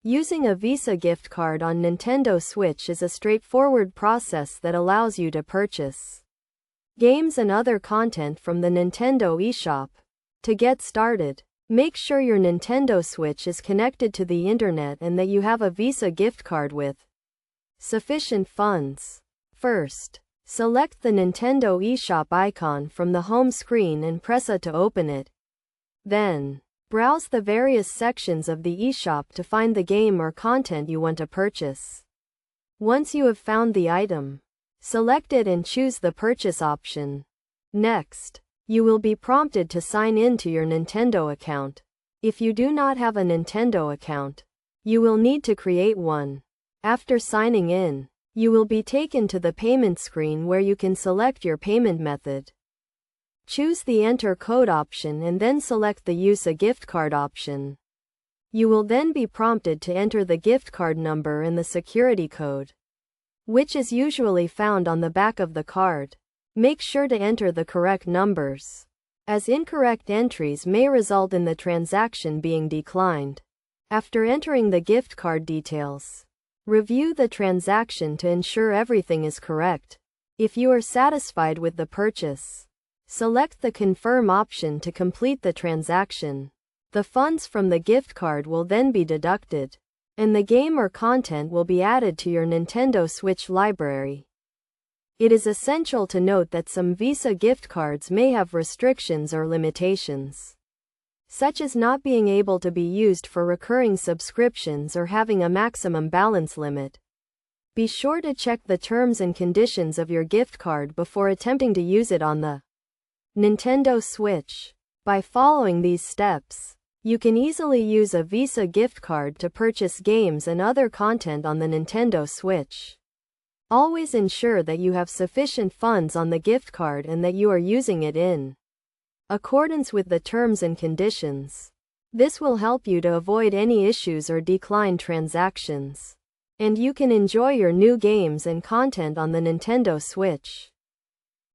Using a Visa gift card on Nintendo Switch is a straightforward process that allows you to purchase games and other content from the Nintendo eShop. To get started, make sure your Nintendo Switch is connected to the internet and that you have a Visa gift card with sufficient funds. First, select the Nintendo eShop icon from the home screen and press A to open it. Then, browse the various sections of the eShop to find the game or content you want to purchase. Once you have found the item, select it and choose the purchase option. Next, you will be prompted to sign in to your Nintendo account. If you do not have a Nintendo account, you will need to create one. After signing in, you will be taken to the payment screen where you can select your payment method. Choose the Enter Code option and then select the Use a Gift Card option. You will then be prompted to enter the gift card number and the security code, which is usually found on the back of the card. Make sure to enter the correct numbers, as incorrect entries may result in the transaction being declined. After entering the gift card details, review the transaction to ensure everything is correct. If you are satisfied with the purchase, select the Confirm option to complete the transaction. The funds from the gift card will then be deducted, and the game or content will be added to your Nintendo Switch library. It is essential to note that some Visa gift cards may have restrictions or limitations, such as not being able to be used for recurring subscriptions or having a maximum balance limit. Be sure to check the terms and conditions of your gift card before attempting to use it on the Nintendo Switch. By following these steps, you can easily use a Visa gift card to purchase games and other content on the Nintendo Switch. Always ensure that you have sufficient funds on the gift card and that you are using it in accordance with the terms and conditions. This will help you to avoid any issues or decline transactions, and you can enjoy your new games and content on the Nintendo Switch.